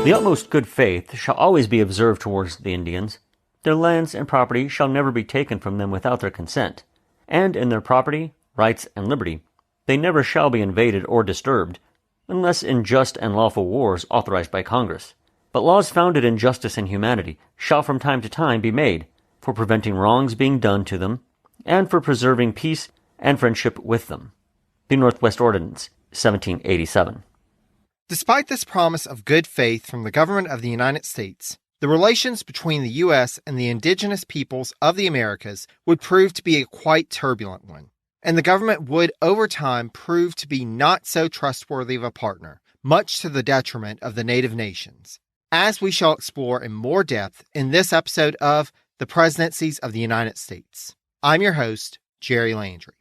The utmost good faith shall always be observed towards the Indians. Their lands and property shall never be taken from them without their consent, and in their property, rights, and liberty, they never shall be invaded or disturbed, unless in just and lawful wars authorized by Congress. But laws founded in justice and humanity shall from time to time be made, for preventing wrongs being done to them, and for preserving peace and friendship with them. The Northwest Ordinance, 1787. Despite this promise of good faith from the government of the United States, the relations between the U.S. and the indigenous peoples of the Americas would prove to be a quite turbulent one, and the government would over time prove to be not so trustworthy of a partner, much to the detriment of the native nations, as we shall explore in more depth in this episode of The Presidencies of the United States. I'm your host, Jerry Landry.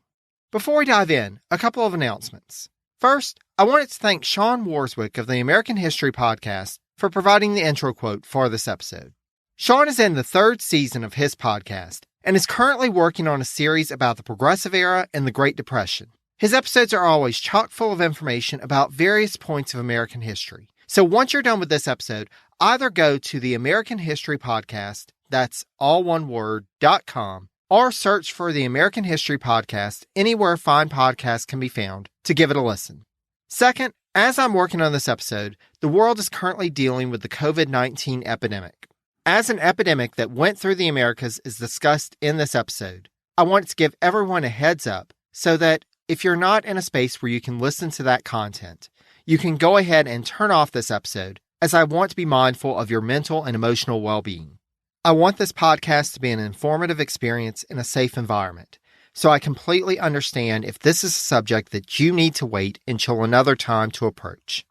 Before we dive in, a couple of announcements. First, I wanted to thank Sean Warswick of the American History Podcast for providing the intro quote for this episode. Sean is in the third season of his podcast and is currently working on a series about the Progressive Era and the Great Depression. His episodes are always chock full of information about various points of American history. So once you're done with this episode, either go to the American History Podcast, that's all one word, .com, or search for the American History Podcast anywhere fine podcasts can be found to give it a listen. Second, as I'm working on this episode, the world is currently dealing with the COVID-19 epidemic. As an epidemic that went through the Americas is discussed in this episode, I want to give everyone a heads up so that if you're not in a space where you can listen to that content, you can go ahead and turn off this episode, as I want to be mindful of your mental and emotional well-being. I want this podcast to be an informative experience in a safe environment, so I completely understand if this is a subject that you need to wait until another time to approach.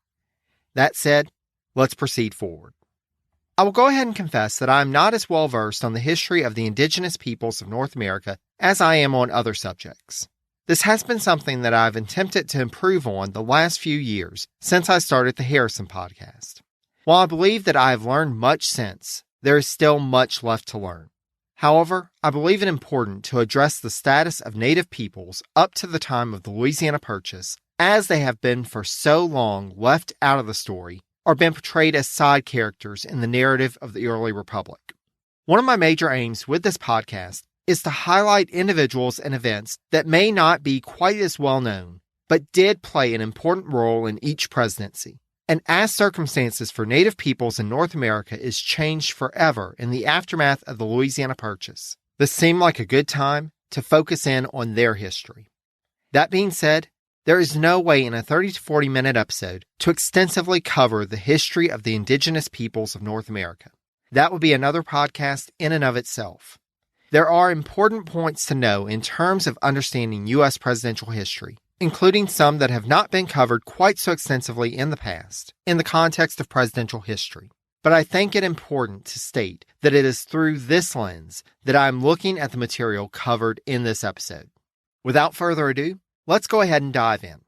That said, let's proceed forward. I will go ahead and confess that I am not as well versed on the history of the indigenous peoples of North America as I am on other subjects. This has been something that I've attempted to improve on the last few years since I started the Harrison podcast. While I believe that I have learned much since, there is still much left to learn. However, I believe it important to address the status of Native peoples up to the time of the Louisiana Purchase, as they have been for so long left out of the story or been portrayed as side characters in the narrative of the early republic. One of my major aims with this podcast is to highlight individuals and events that may not be quite as well known, but did play an important role in each presidency. And as circumstances for Native peoples in North America is changed forever in the aftermath of the Louisiana Purchase, this seemed like a good time to focus in on their history. That being said, there is no way in a 30 to 40 minute episode to extensively cover the history of the indigenous peoples of North America. That would be another podcast in and of itself. There are important points to know in terms of understanding U.S. presidential history, including some that have not been covered quite so extensively in the past, in the context of presidential history. But I think it important to state that it is through this lens that I am looking at the material covered in this episode. Without further ado, let's go ahead and dive in.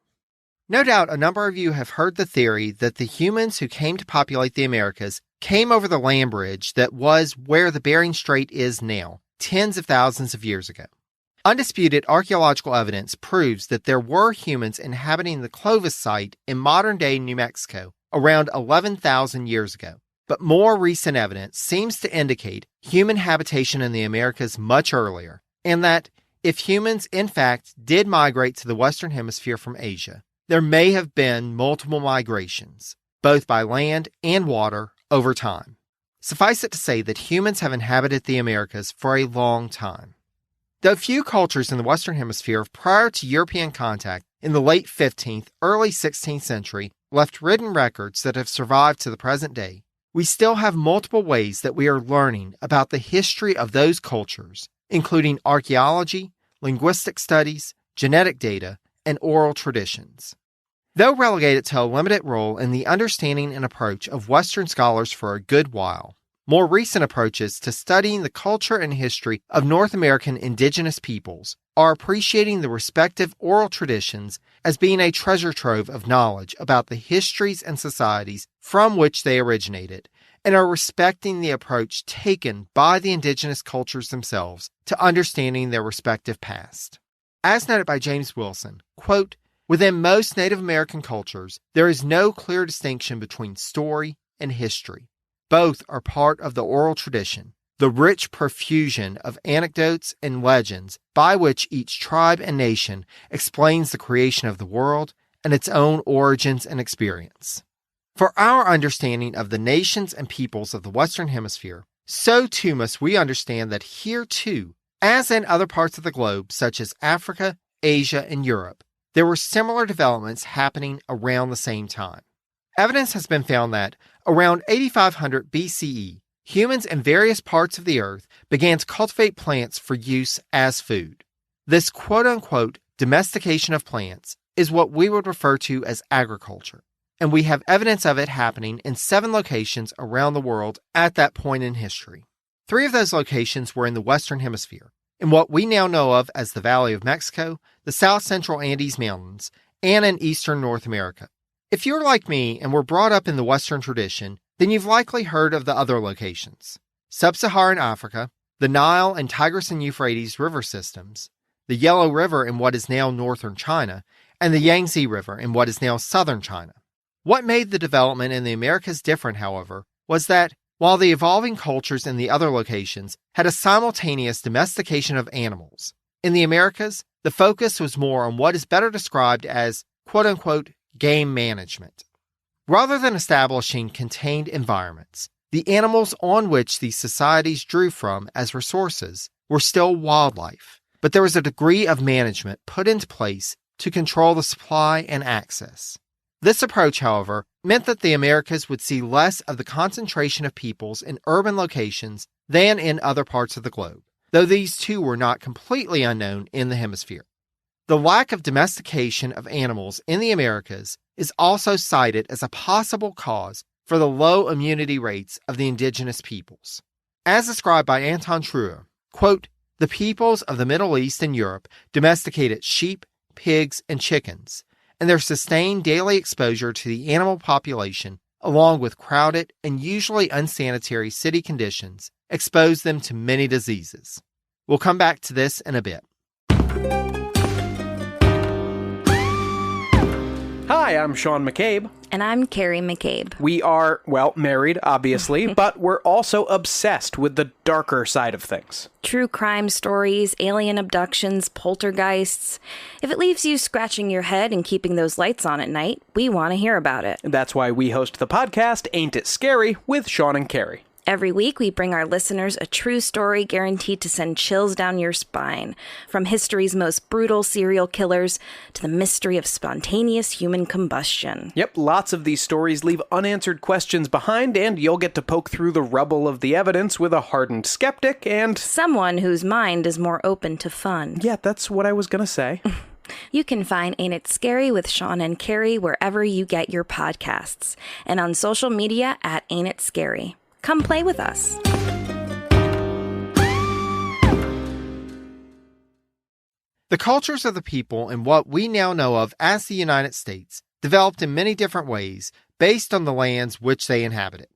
No doubt a number of you have heard the theory that the humans who came to populate the Americas came over the land bridge that was where the Bering Strait is now, tens of thousands of years ago. Undisputed archaeological evidence proves that there were humans inhabiting the Clovis site in modern-day New Mexico around 11,000 years ago, but more recent evidence seems to indicate human habitation in the Americas much earlier, and that if humans in fact did migrate to the Western Hemisphere from Asia, there may have been multiple migrations, both by land and water, over time. Suffice it to say that humans have inhabited the Americas for a long time. Though few cultures in the Western Hemisphere prior to European contact in the late 15th, early 16th century left written records that have survived to the present day, we still have multiple ways that we are learning about the history of those cultures, including archaeology, linguistic studies, genetic data, and oral traditions. Though relegated to a limited role in the understanding and approach of Western scholars for a good while, more recent approaches to studying the culture and history of North American indigenous peoples are appreciating the respective oral traditions as being a treasure trove of knowledge about the histories and societies from which they originated, and are respecting the approach taken by the indigenous cultures themselves to understanding their respective past. As noted by James Wilson, quote, "Within most Native American cultures, there is no clear distinction between story, and history. Both are part of the oral tradition, the rich profusion of anecdotes and legends by which each tribe and nation explains the creation of the world and its own origins and experience. For our understanding of the nations and peoples of the Western Hemisphere, so too must we understand that here too, as in other parts of the globe such as Africa, Asia, and Europe, there were similar developments happening around the same time. Evidence has been found that, around 8500 BCE, humans in various parts of the earth began to cultivate plants for use as food. This quote-unquote domestication of plants is what we would refer to as agriculture, and we have evidence of it happening in 7 locations around the world at that point in history. 3 of those locations were in the Western Hemisphere, in what we now know of as the Valley of Mexico, the South Central Andes Mountains, and in eastern North America. If you're like me and were brought up in the Western tradition, then you've likely heard of the other locations: Sub-Saharan Africa, the Nile and Tigris and Euphrates river systems, the Yellow River in what is now northern China, and the Yangtze River in what is now southern China. What made the development in the Americas different, however, was that while the evolving cultures in the other locations had a simultaneous domestication of animals, in the Americas, the focus was more on what is better described as quote-unquote game management. Rather than establishing contained environments, the animals on which these societies drew from as resources were still wildlife, but there was a degree of management put into place to control the supply and access. This approach, however, meant that the Americas would see less of the concentration of peoples in urban locations than in other parts of the globe, though these too were not completely unknown in the hemisphere. The lack of domestication of animals in the Americas is also cited as a possible cause for the low immunity rates of the indigenous peoples. As described by Anton Truer, quote, "The peoples of the Middle East and Europe domesticated sheep, pigs, and chickens, and their sustained daily exposure to the animal population, along with crowded and usually unsanitary city conditions, exposed them to many diseases." We'll come back to this in a bit. Hi, I'm Sean McCabe. And I'm Carrie McCabe. We are, well, married, obviously, but we're also obsessed with the darker side of things. True crime stories, alien abductions, poltergeists. If it leaves you scratching your head and keeping those lights on at night, we want to hear about it. That's why we host the podcast, Ain't It Scary, with Sean and Carrie. Every week, we bring our listeners a true story guaranteed to send chills down your spine. From history's most brutal serial killers to the mystery of spontaneous human combustion. Yep, lots of these stories leave unanswered questions behind, and you'll get to poke through the rubble of the evidence with a hardened skeptic and someone whose mind is more open to fun. Yeah, that's what I was gonna say. You can find Ain't It Scary with Sean and Carrie wherever you get your podcasts, and on social media at Ain't It Scary. Come play with us. The cultures of the people in what we now know of as the United States developed in many different ways based on the lands which they inhabited.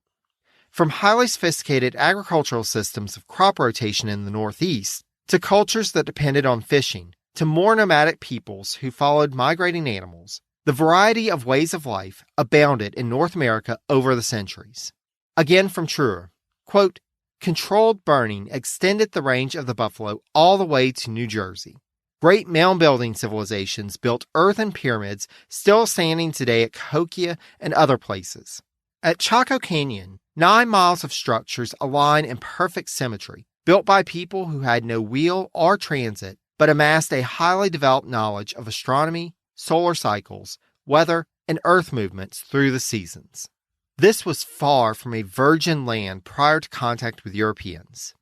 From highly sophisticated agricultural systems of crop rotation in the Northeast to cultures that depended on fishing to more nomadic peoples who followed migrating animals, the variety of ways of life abounded in North America over the centuries. Again from Truer, quote, "Controlled burning extended the range of the buffalo all the way to New Jersey. Great mound-building civilizations built earthen pyramids still standing today at Cahokia and other places. At Chaco Canyon, 9 miles of structures align in perfect symmetry, built by people who had no wheel or transit, but amassed a highly developed knowledge of astronomy, solar cycles, weather, and earth movements through the seasons. This was far from a virgin land prior to contact with Europeans.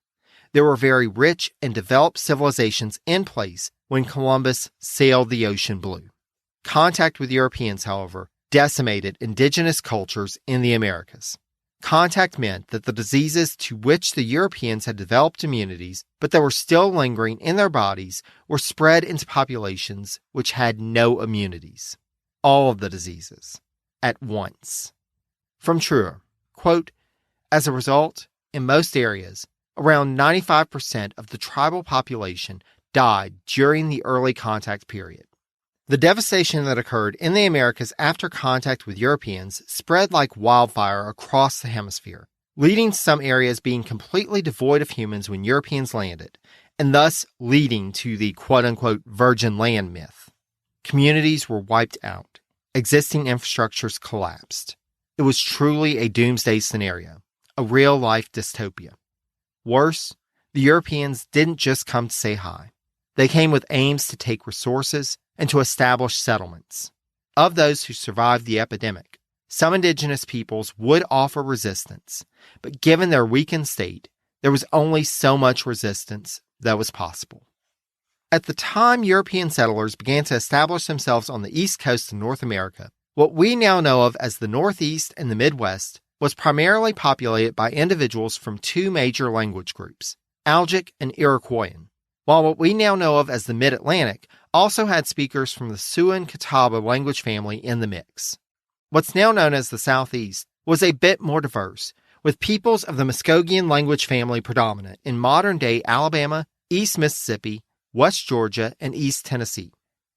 There were very rich and developed civilizations in place when Columbus sailed the ocean blue. Contact with Europeans, however, decimated indigenous cultures in the Americas. Contact meant that the diseases to which the Europeans had developed immunities, but that were still lingering in their bodies, were spread into populations which had no immunities. All of the diseases, at once. From Truer, quote, "As a result, in most areas, around 95% of the tribal population died during the early contact period. The devastation that occurred in the Americas after contact with Europeans spread like wildfire across the hemisphere, leading to some areas being completely devoid of humans when Europeans landed, and thus leading to the quote-unquote virgin land myth. Communities were wiped out. Existing infrastructures collapsed. It was truly a doomsday scenario, a real-life dystopia. Worse, the Europeans didn't just come to say hi. They came with aims to take resources and to establish settlements. Of those who survived the epidemic, some indigenous peoples would offer resistance, but given their weakened state, there was only so much resistance that was possible. At the time European settlers began to establish themselves on the east coast of North America, what we now know of as the Northeast and the Midwest was primarily populated by individuals from two major language groups, Algic and Iroquoian, while what we now know of as the Mid-Atlantic also had speakers from the Siouan-Catawba language family in the mix. What's now known as the Southeast was a bit more diverse, with peoples of the Muskogean language family predominant in modern-day Alabama, East Mississippi, West Georgia, and East Tennessee.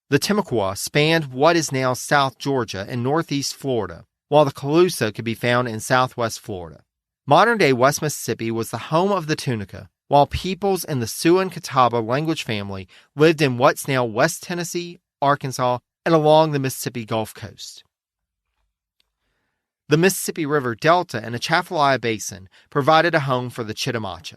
The Timucua spanned what is now South Georgia and Northeast Florida, while the Calusa could be found in Southwest Florida. Modern-day West Mississippi was the home of the Tunica, while peoples in the Siouan-Catawba language family lived in what's now West Tennessee, Arkansas, and along the Mississippi Gulf Coast. The Mississippi River Delta and Atchafalaya Basin provided a home for the Chitimacha.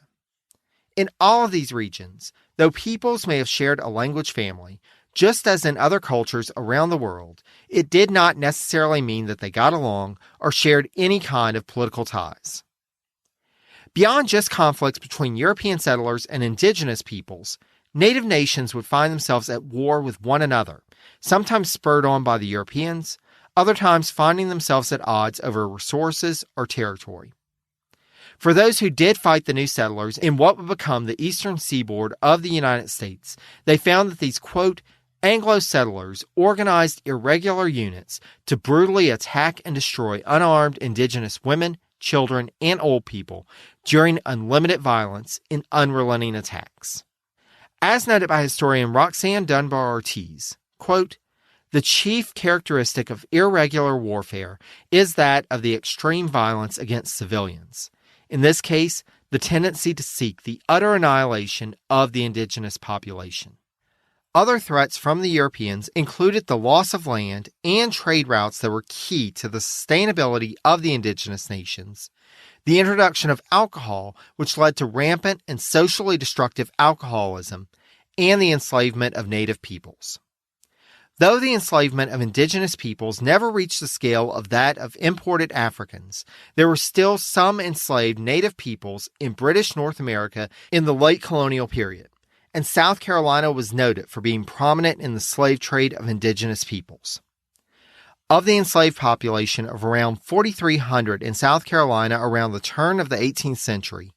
In all of these regions, though peoples may have shared a language family, just as in other cultures around the world, it did not necessarily mean that they got along or shared any kind of political ties. Beyond just conflicts between European settlers and indigenous peoples, native nations would find themselves at war with one another, sometimes spurred on by the Europeans, other times finding themselves at odds over resources or territory. For those who did fight the new settlers in what would become the eastern seaboard of the United States, they found that these, quote, Anglo settlers organized irregular units to brutally attack and destroy unarmed indigenous women, children, and old people during unlimited violence in unrelenting attacks. As noted by historian Roxanne Dunbar Ortiz, quote, the chief characteristic of irregular warfare is that of the extreme violence against civilians. In this case, the tendency to seek the utter annihilation of the indigenous population. Other threats from the Europeans included the loss of land and trade routes that were key to the sustainability of the indigenous nations, the introduction of alcohol, which led to rampant and socially destructive alcoholism, and the enslavement of native peoples. Though the enslavement of indigenous peoples never reached the scale of that of imported Africans, there were still some enslaved native peoples in British North America in the late colonial period, and South Carolina was noted for being prominent in the slave trade of indigenous peoples. Of the enslaved population of around 4,300 in South Carolina around the turn of the 18th century,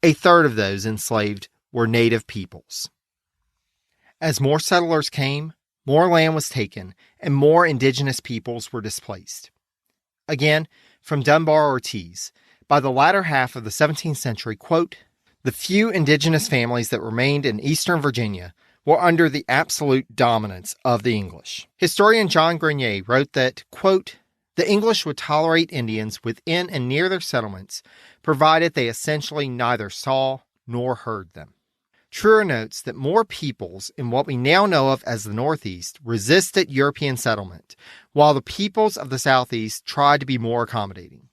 a third of those enslaved were native peoples. As more settlers came, more land was taken, and more indigenous peoples were displaced. Again, from Dunbar Ortiz, by the latter half of the 17th century, quote, the few indigenous families that remained in eastern Virginia were under the absolute dominance of the English. Historian John Grenier wrote that, quote, the English would tolerate Indians within and near their settlements, provided they essentially neither saw nor heard them. Truer notes that more peoples in what we now know of as the Northeast resisted European settlement, while the peoples of the Southeast tried to be more accommodating.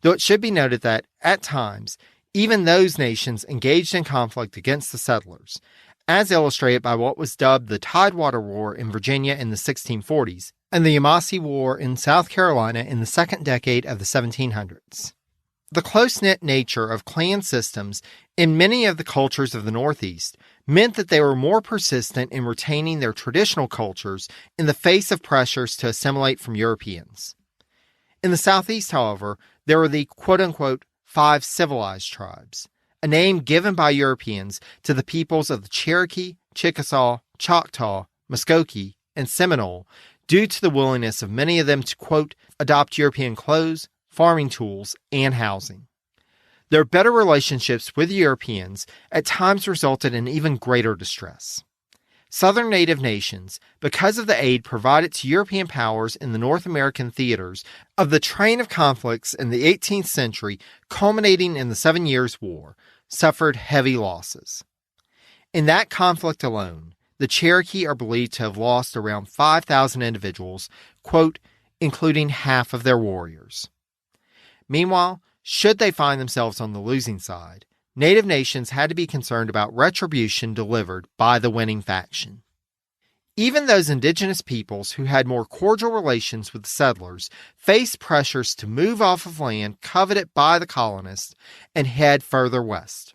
Though it should be noted that, at times, even those nations engaged in conflict against the settlers, as illustrated by what was dubbed the Tidewater War in Virginia in the 1640s and the Yamasee War in South Carolina in the second decade of the 1700s. The close-knit nature of clan systems in many of the cultures of the Northeast meant that they were more persistent in retaining their traditional cultures in the face of pressures to assimilate from Europeans. In the Southeast, however, there were the quote-unquote 5 civilized tribes, a name given by Europeans to the peoples of the Cherokee, Chickasaw, Choctaw, Muskogee, and Seminole due to the willingness of many of them to, quote, adopt European clothes, farming tools, and housing. Their better relationships with Europeans at times resulted in even greater distress. Southern Native nations, because of the aid provided to European powers in the North American theaters of the train of conflicts in the 18th century culminating in the 7 Years' War, suffered heavy losses. In that conflict alone, the Cherokee are believed to have lost around 5,000 individuals, quote, including half of their warriors. Meanwhile, should they find themselves on the losing side, Native nations had to be concerned about retribution delivered by the winning faction. Even those indigenous peoples who had more cordial relations with the settlers faced pressures to move off of land coveted by the colonists and head further west.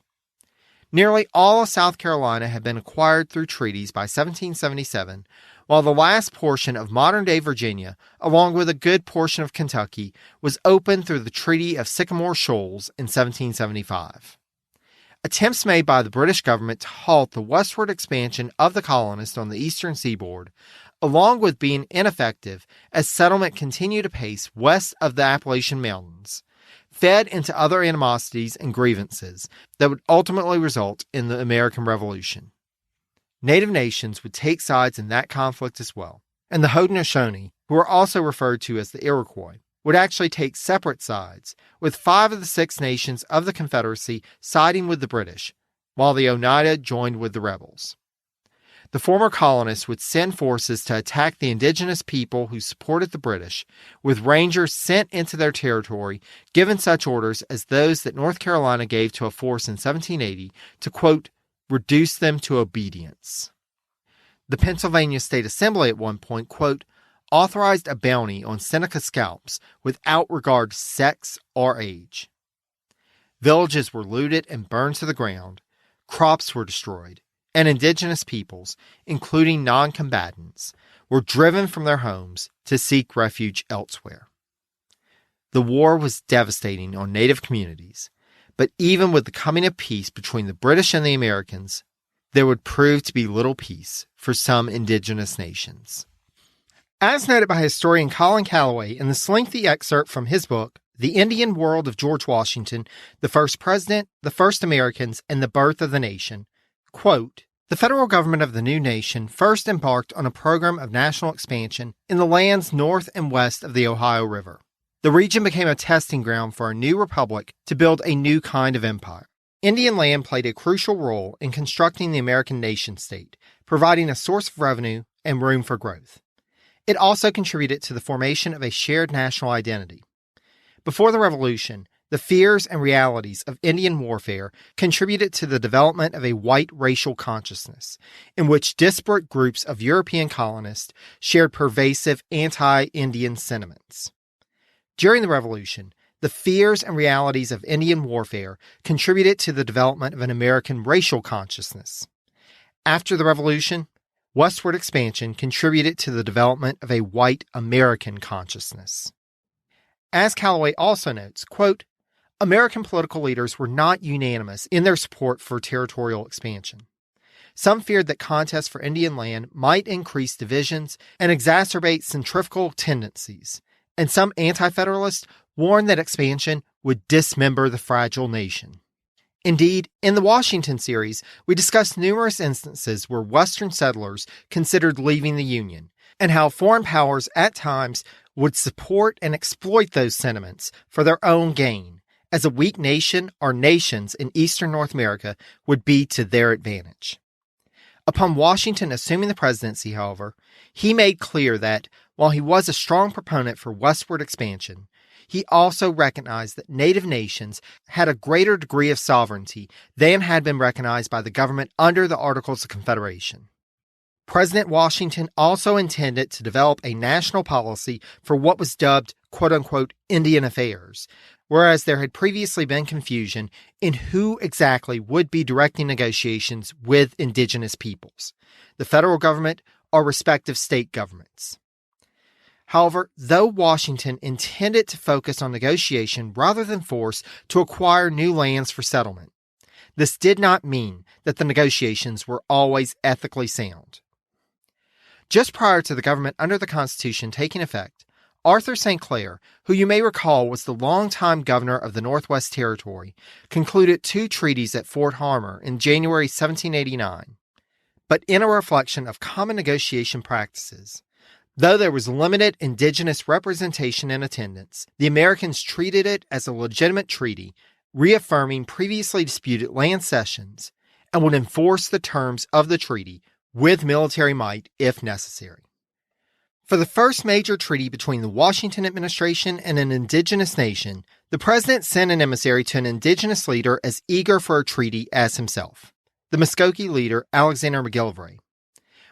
Nearly all of South Carolina had been acquired through treaties by 1777, while the last portion of modern-day Virginia, along with a good portion of Kentucky, was opened through the Treaty of Sycamore Shoals in 1775. Attempts made by the British government to halt the westward expansion of the colonists on the eastern seaboard, along with being ineffective as settlement continued apace west of the Appalachian Mountains, fed into other animosities and grievances that would ultimately result in the American Revolution. Native nations would take sides in that conflict as well, and the Haudenosaunee, who are also referred to as the Iroquois, would actually take separate sides, with 5 of the 6 nations of the Confederacy siding with the British, while the Oneida joined with the rebels. The former colonists would send forces to attack the indigenous people who supported the British, with rangers sent into their territory, given such orders as those that North Carolina gave to a force in 1780 to, quote, reduce them to obedience. The Pennsylvania State Assembly at one point, quote, authorized a bounty on Seneca scalps without regard to sex or age. Villages were looted and burned to the ground, crops were destroyed, and indigenous peoples, including non-combatants, were driven from their homes to seek refuge elsewhere. The war was devastating on Native communities, but even with the coming of peace between the British and the Americans, there would prove to be little peace for some indigenous nations. As noted by historian Colin Calloway in this lengthy excerpt from his book, The Indian World of George Washington, the First President, the First Americans, and the Birth of the Nation, quote, the federal government of the new nation first embarked on a program of national expansion in the lands north and west of the Ohio River. The region became a testing ground for a new republic to build a new kind of empire. Indian land played a crucial role in constructing the American nation-state, providing a source of revenue and room for growth. It also contributed to the formation of a shared national identity. Before the Revolution, the fears and realities of Indian warfare contributed to the development of a white racial consciousness, in which disparate groups of European colonists shared pervasive anti-Indian sentiments. During the Revolution, the fears and realities of Indian warfare contributed to the development of an American racial consciousness. After the Revolution, westward expansion contributed to the development of a white American consciousness. As Calloway also notes, quote, American political leaders were not unanimous in their support for territorial expansion. Some feared that contests for Indian land might increase divisions and exacerbate centrifugal tendencies, and some anti-federalists warned that expansion would dismember the fragile nation. Indeed, in the Washington series, we discussed numerous instances where Western settlers considered leaving the Union, and how foreign powers at times would support and exploit those sentiments for their own gain, as a weak nation or nations in eastern North America would be to their advantage. Upon Washington assuming the presidency, however, he made clear that, while he was a strong proponent for westward expansion, he also recognized that Native nations had a greater degree of sovereignty than had been recognized by the government under the Articles of Confederation. President Washington also intended to develop a national policy for what was dubbed, quote-unquote, Indian affairs, whereas there had previously been confusion in who exactly would be directing negotiations with indigenous peoples, the federal government or respective state governments. However, though Washington intended to focus on negotiation rather than force to acquire new lands for settlement, this did not mean that the negotiations were always ethically sound. Just prior to the government under the Constitution taking effect, Arthur St. Clair, who you may recall was the longtime governor of the Northwest Territory, concluded 2 treaties at Fort Harmar in January 1789. but in a reflection of common negotiation practices. Though there was limited Indigenous representation in attendance, the Americans treated it as a legitimate treaty, reaffirming previously disputed land cessions, and would enforce the terms of the treaty with military might if necessary. For the first major treaty between the Washington administration and an indigenous nation, the president sent an emissary to an indigenous leader as eager for a treaty as himself, the Muskogee leader Alexander McGillivray.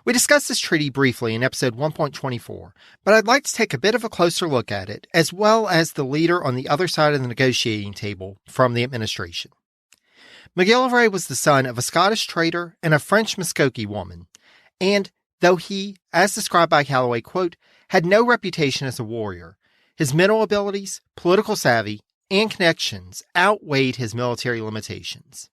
We discussed this treaty briefly in episode 1.24, but I'd like to take a bit of a closer look at it, as well as the leader on the other side of the negotiating table from the administration. McGillivray was the son of a Scottish trader and a French Muskogee woman, and though he, as described by Calloway, quote, had no reputation as a warrior, his mental abilities, political savvy, and connections outweighed his military limitations.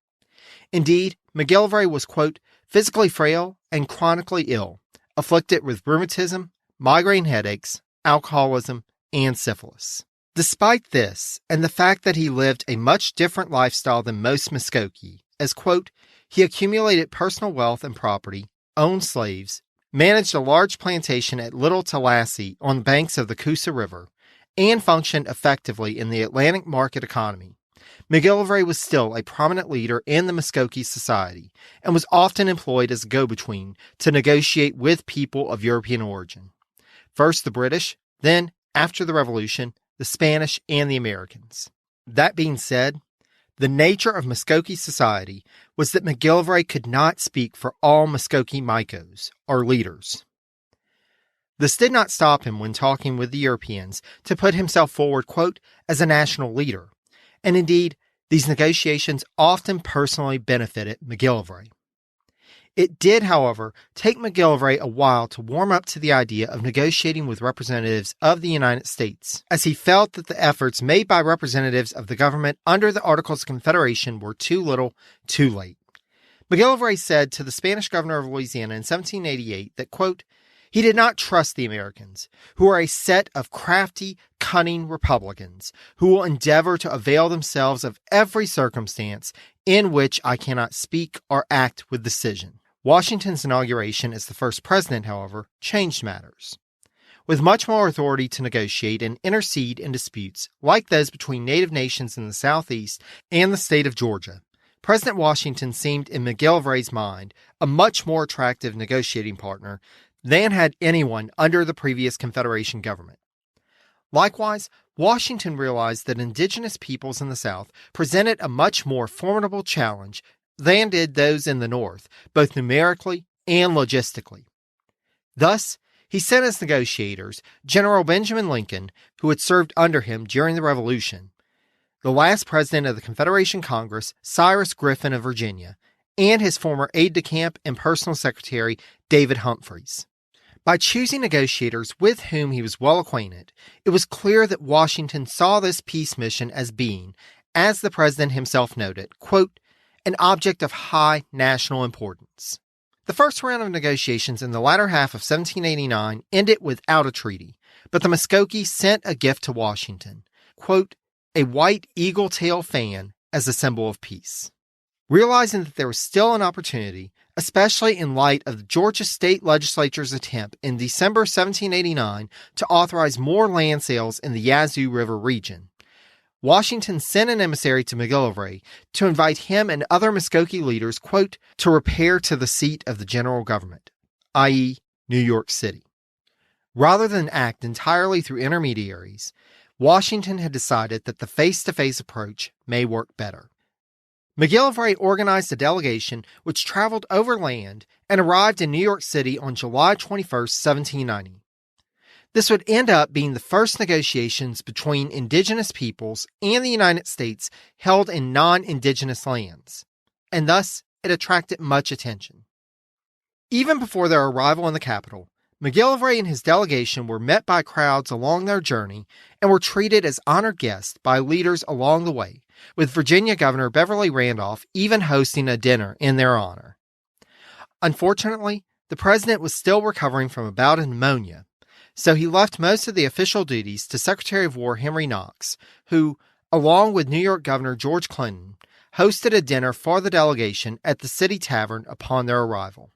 Indeed, McGillivray was, quote, physically frail and chronically ill, afflicted with rheumatism, migraine headaches, alcoholism, and syphilis. Despite this, and the fact that he lived a much different lifestyle than most Muskogee, as, quote, he accumulated personal wealth and property, owned slaves, managed a large plantation at Little Tallahassee on the banks of the Coosa River, and functioned effectively in the Atlantic market economy, McGillivray was still a prominent leader in the Muskogee society and was often employed as a go-between to negotiate with people of European origin. First the British, then, after the Revolution, the Spanish and the Americans. That being said, the nature of Muskogee society was that McGillivray could not speak for all Muskogee Micos, or leaders. This did not stop him when talking with the Europeans to put himself forward, quote, as a national leader. And indeed, these negotiations often personally benefited McGillivray. It did, however, take McGillivray a while to warm up to the idea of negotiating with representatives of the United States, as he felt that the efforts made by representatives of the government under the Articles of Confederation were too little, too late. McGillivray said to the Spanish governor of Louisiana in 1788 that, quote, he did not trust the Americans, who are a set of crafty, cunning Republicans, who will endeavor to avail themselves of every circumstance in which I cannot speak or act with decision. Washington's inauguration as the first president, however, changed matters. With much more authority to negotiate and intercede in disputes like those between native nations in the Southeast and the state of Georgia, President Washington seemed in McGillivray's mind a much more attractive negotiating partner than had anyone under the previous Confederation government. Likewise, Washington realized that indigenous peoples in the South presented a much more formidable challenge than did those in the North, both numerically and logistically. Thus, he sent as negotiators General Benjamin Lincoln, who had served under him during the Revolution, the last president of the Confederation Congress, Cyrus Griffin of Virginia, and his former aide-de-camp and personal secretary, David Humphreys. By choosing negotiators with whom he was well acquainted, it was clear that Washington saw this peace mission as being, as the president himself noted, quote, an object of high national importance. The first round of negotiations in the latter half of 1789 ended without a treaty, but the Muskogee sent a gift to Washington, quote, a white eagle tail fan as a symbol of peace. Realizing that there was still an opportunity, especially in light of the Georgia state legislature's attempt in December 1789 to authorize more land sales in the Yazoo River region, Washington sent an emissary to McGillivray to invite him and other Muskogee leaders, quote, to repair to the seat of the general government, i.e., New York City. Rather than act entirely through intermediaries, Washington had decided that the face-to-face approach may work better. McGillivray organized a delegation which traveled overland and arrived in New York City on July 21, 1790. This would end up being the first negotiations between indigenous peoples and the United States held in non-indigenous lands, and thus it attracted much attention. Even before their arrival in the capital, McGillivray and his delegation were met by crowds along their journey and were treated as honored guests by leaders along the way, with Virginia Governor Beverly Randolph even hosting a dinner in their honor. Unfortunately, the president was still recovering from a bout of pneumonia, so he left most of the official duties to Secretary of War Henry Knox, who, along with New York Governor George Clinton, hosted a dinner for the delegation at the City Tavern upon their arrival.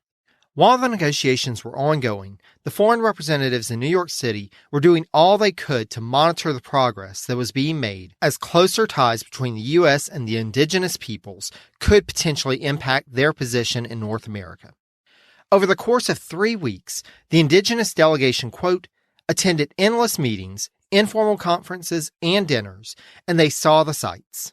While the negotiations were ongoing, the foreign representatives in New York City were doing all they could to monitor the progress that was being made, as closer ties between the U.S. and the indigenous peoples could potentially impact their position in North America. Over the course of 3 weeks, the indigenous delegation, quote, attended endless meetings, informal conferences, and dinners, and they saw the sights.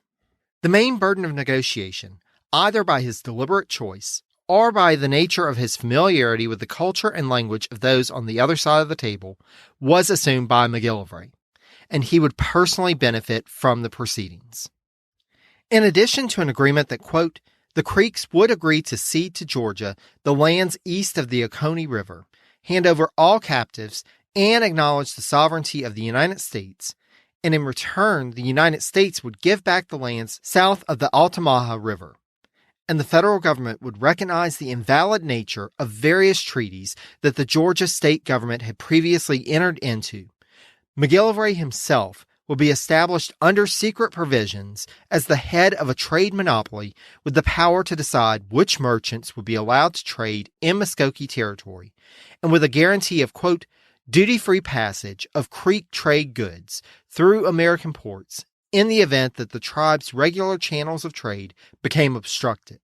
The main burden of negotiation, either by his deliberate choice or by the nature of his familiarity with the culture and language of those on the other side of the table, was assumed by McGillivray, and he would personally benefit from the proceedings. In addition to an agreement that, quote, the Creeks would agree to cede to Georgia the lands east of the Oconee River, hand over all captives, and acknowledge the sovereignty of the United States, and in return the United States would give back the lands south of the Altamaha River, and the federal government would recognize the invalid nature of various treaties that the Georgia state government had previously entered into. McGillivray himself will be established under secret provisions as the head of a trade monopoly with the power to decide which merchants would be allowed to trade in Muskogee territory, and with a guarantee of, quote, duty-free passage of Creek trade goods through American ports in the event that the tribe's regular channels of trade became obstructed.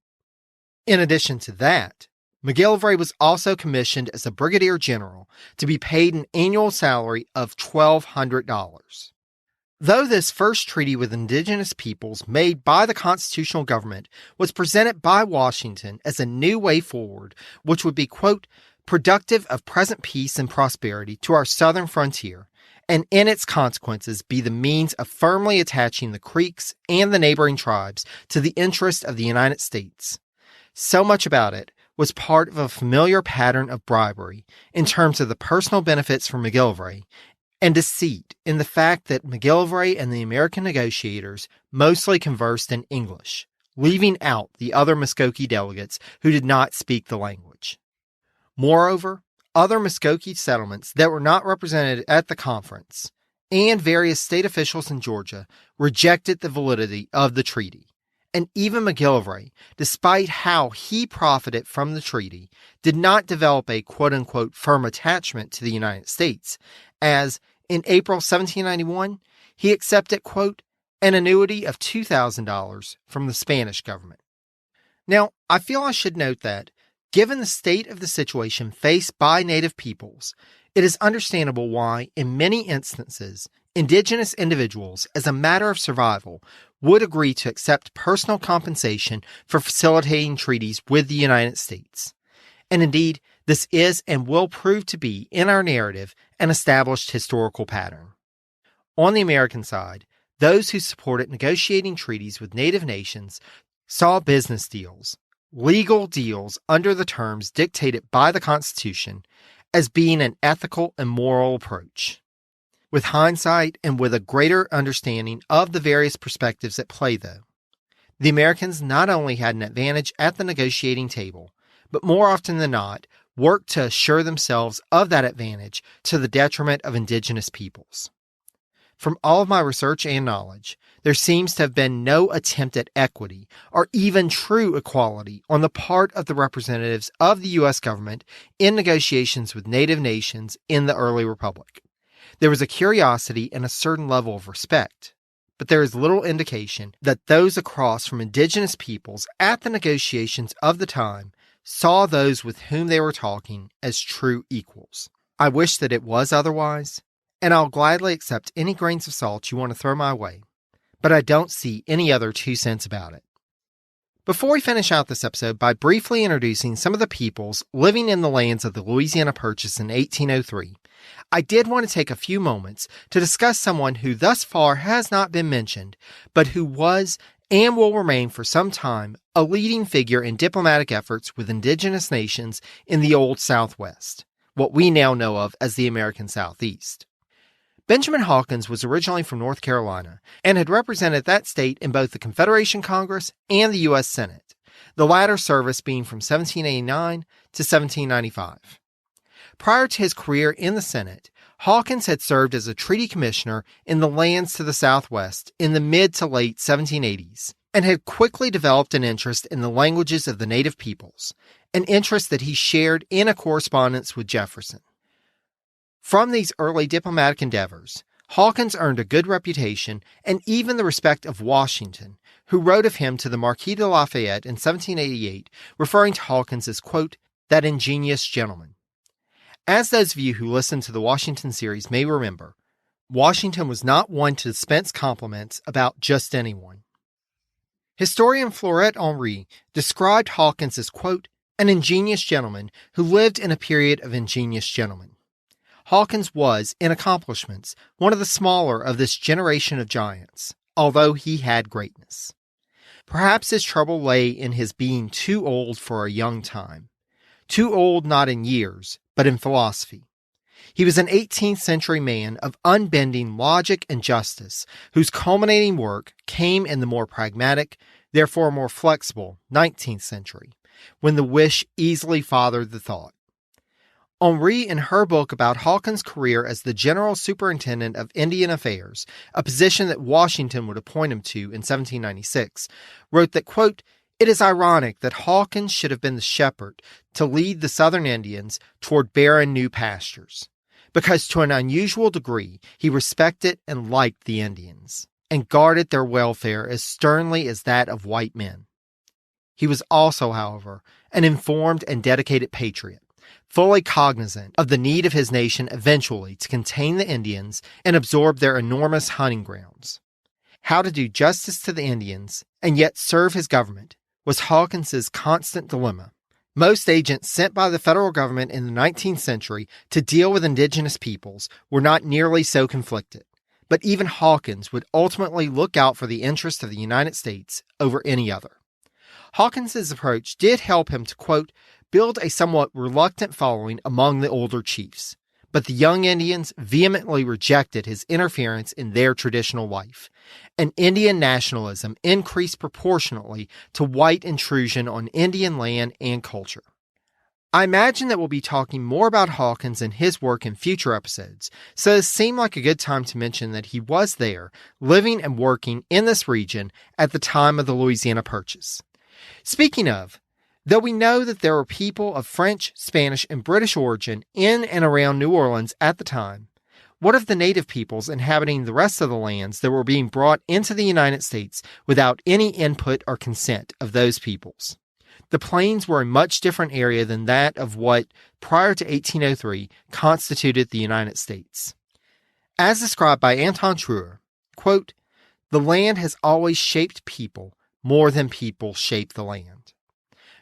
In addition to that, McGillivray was also commissioned as a brigadier general to be paid an annual salary of $1,200. Though this first treaty with indigenous peoples made by the constitutional government was presented by Washington as a new way forward, which would be, quote, productive of present peace and prosperity to our southern frontier, and in its consequences be the means of firmly attaching the Creeks and the neighboring tribes to the interest of the United States. So much about it was part of a familiar pattern of bribery in terms of the personal benefits for McGillivray, and deceit in the fact that McGillivray and the American negotiators mostly conversed in English, leaving out the other Muskogee delegates who did not speak the language. Moreover, other Muskogee settlements that were not represented at the conference, and various state officials in Georgia, rejected the validity of the treaty. And even McGillivray, despite how he profited from the treaty, did not develop a quote-unquote firm attachment to the United States, as in April 1791, he accepted, quote, an annuity of $2,000 from the Spanish government. Now, I feel I should note that, given the state of the situation faced by Native peoples, it is understandable why, in many instances, indigenous individuals, as a matter of survival, would agree to accept personal compensation for facilitating treaties with the United States. And indeed, this is and will prove to be, in our narrative, an established historical pattern. On the American side, those who supported negotiating treaties with Native nations saw business deals, legal deals under the terms dictated by the Constitution, as being an ethical and moral approach. With hindsight and with a greater understanding of the various perspectives at play, though, the Americans not only had an advantage at the negotiating table, but more often than not, worked to assure themselves of that advantage to the detriment of indigenous peoples. From all of my research and knowledge, there seems to have been no attempt at equity or even true equality on the part of the representatives of the U.S. government in negotiations with Native nations in the early Republic. There was a curiosity and a certain level of respect, but there is little indication that those across from indigenous peoples at the negotiations of the time saw those with whom they were talking as true equals. I wish that it was otherwise, and I'll gladly accept any grains of salt you want to throw my way, but I don't see any other 2 cents about it. Before we finish out this episode by briefly introducing some of the peoples living in the lands of the Louisiana Purchase in 1803, I did want to take a few moments to discuss someone who thus far has not been mentioned, but who was and will remain for some time a leading figure in diplomatic efforts with indigenous nations in the Old Southwest, what we now know of as the American Southeast. Benjamin Hawkins was originally from North Carolina and had represented that state in both the Confederation Congress and the U.S. Senate, the latter service being from 1789 to 1795. Prior to his career in the Senate, Hawkins had served as a treaty commissioner in the lands to the southwest in the mid to late 1780s and had quickly developed an interest in the languages of the native peoples, an interest that he shared in a correspondence with Jefferson. From these early diplomatic endeavors, Hawkins earned a good reputation and even the respect of Washington, who wrote of him to the Marquis de Lafayette in 1788, referring to Hawkins as, quote, that ingenious gentleman. As those of you who listened to the Washington series may remember, Washington was not one to dispense compliments about just anyone. Historian Florette Henry described Hawkins as, quote, an ingenious gentleman who lived in a period of ingenious gentlemen. Hawkins was, in accomplishments, one of the smaller of this generation of giants, although he had greatness. Perhaps his trouble lay in his being too old for a young time. Too old not in years, but in philosophy. He was an 18th century man of unbending logic and justice, whose culminating work came in the more pragmatic, therefore more flexible, 19th century, when the wish easily fathered the thought. Henry, in her book about Hawkins' career as the General Superintendent of Indian Affairs, a position that Washington would appoint him to in 1796, wrote that, quote, it is ironic that Hawkins should have been the shepherd to lead the Southern Indians toward barren new pastures, because to an unusual degree he respected and liked the Indians, and guarded their welfare as sternly as that of white men. He was also, however, an informed and dedicated patriot, fully cognizant of the need of his nation eventually to contain the Indians and absorb their enormous hunting grounds. How to do justice to the Indians and yet serve his government was Hawkins's constant dilemma. Most agents sent by the federal government in the 19th century to deal with indigenous peoples were not nearly so conflicted, but even Hawkins would ultimately look out for the interests of the United States over any other. Hawkins's approach did help him to, quote, build a somewhat reluctant following among the older chiefs, but the young Indians vehemently rejected his interference in their traditional life, and Indian nationalism increased proportionately to white intrusion on Indian land and culture. I imagine that we'll be talking more about Hawkins and his work in future episodes, so it seemed like a good time to mention that he was there, living and working in this region at the time of the Louisiana Purchase. Speaking of, though we know that there were people of French, Spanish, and British origin in and around New Orleans at the time, what of the native peoples inhabiting the rest of the lands that were being brought into the United States without any input or consent of those peoples? The plains were a much different area than that of what, prior to 1803, constituted the United States. As described by Anton Truer, quote, the land has always shaped people more than people shape the land.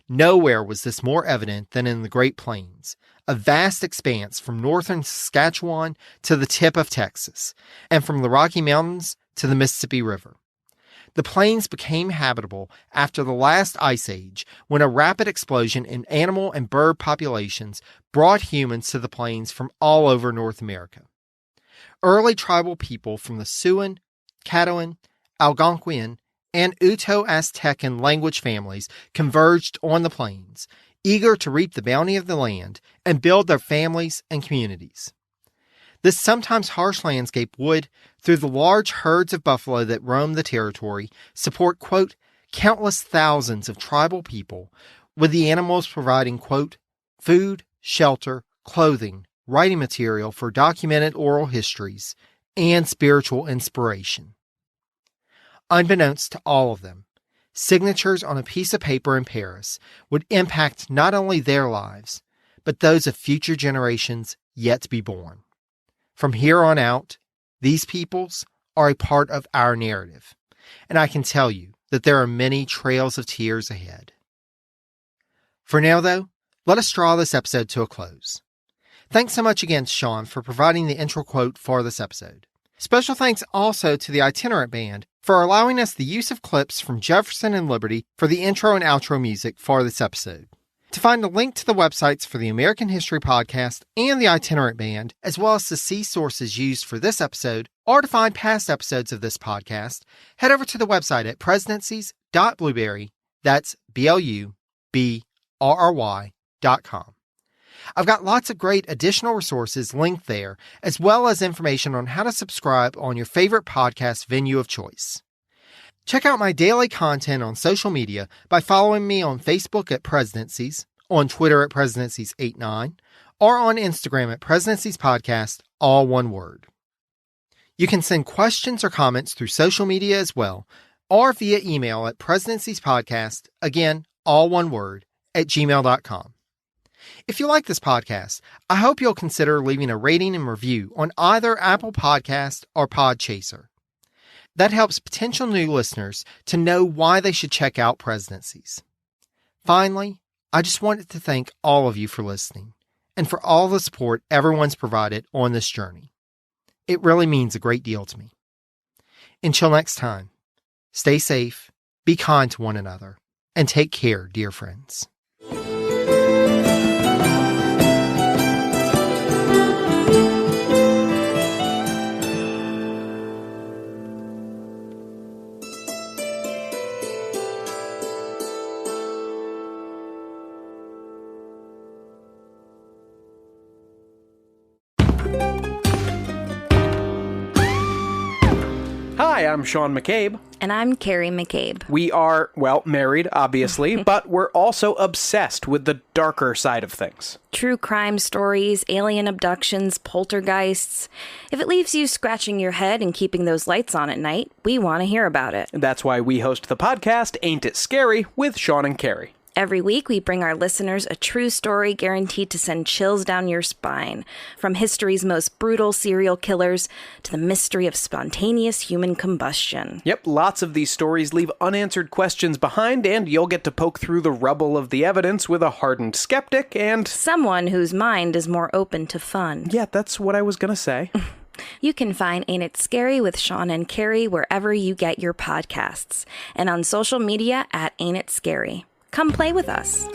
Nowhere was this more evident than in the Great Plains, a vast expanse from northern Saskatchewan to the tip of Texas, and from the Rocky Mountains to the Mississippi River. The plains became habitable after the last ice age, when a rapid explosion in animal and bird populations brought humans to the plains from all over North America. Early tribal people from the Siouan, Caddoan, Algonquian, and Uto-Aztecan language families converged on the plains, eager to reap the bounty of the land and build their families and communities. This sometimes harsh landscape would, through the large herds of buffalo that roamed the territory, support, quote, countless thousands of tribal people, with the animals providing, quote, food, shelter, clothing, writing material for documented oral histories, and spiritual inspiration. Unbeknownst to all of them, signatures on a piece of paper in Paris would impact not only their lives, but those of future generations yet to be born. From here on out, these peoples are a part of our narrative, and I can tell you that there are many trails of tears ahead. For now, though, let us draw this episode to a close. Thanks so much again to Sean for providing the intro quote for this episode. Special thanks also to the Itinerant Band for allowing us the use of clips from Jefferson and Liberty for the intro and outro music for this episode. To find a link to the websites for the American History Podcast and the Itinerant Band, as well as to see sources used for this episode, or to find past episodes of this podcast, head over to the website at presidencies.blueberry, that's BLUBRRY.com. I've got lots of great additional resources linked there, as well as information on how to subscribe on your favorite podcast venue of choice. Check out my daily content on social media by following me on Facebook at Presidencies, on Twitter at Presidencies89, or on Instagram at Presidencies Podcast, all one word. You can send questions or comments through social media as well, or via email at presidenciespodcast, again, all one word, at gmail.com. If you like this podcast, I hope you'll consider leaving a rating and review on either Apple Podcast or Podchaser. That helps potential new listeners to know why they should check out Presidencies. Finally, I just wanted to thank all of you for listening and for all the support everyone's provided on this journey. It really means a great deal to me. Until next time, stay safe, be kind to one another, and take care, dear friends. Hi, I'm Sean McCabe. And I'm Carrie McCabe. We are, well, married, obviously, but we're also obsessed with the darker side of things. True crime stories, alien abductions, poltergeists. If it leaves you scratching your head and keeping those lights on at night, we want to hear about it. That's why we host the podcast, Ain't It Scary, with Sean and Carrie. Every week, we bring our listeners a true story guaranteed to send chills down your spine. From history's most brutal serial killers to the mystery of spontaneous human combustion. Yep, lots of these stories leave unanswered questions behind, and you'll get to poke through the rubble of the evidence with a hardened skeptic and someone whose mind is more open to fun. Yeah, that's what I was gonna say. You can find Ain't It Scary with Sean and Carrie wherever you get your podcasts, and on social media at Ain't It Scary. Come play with us.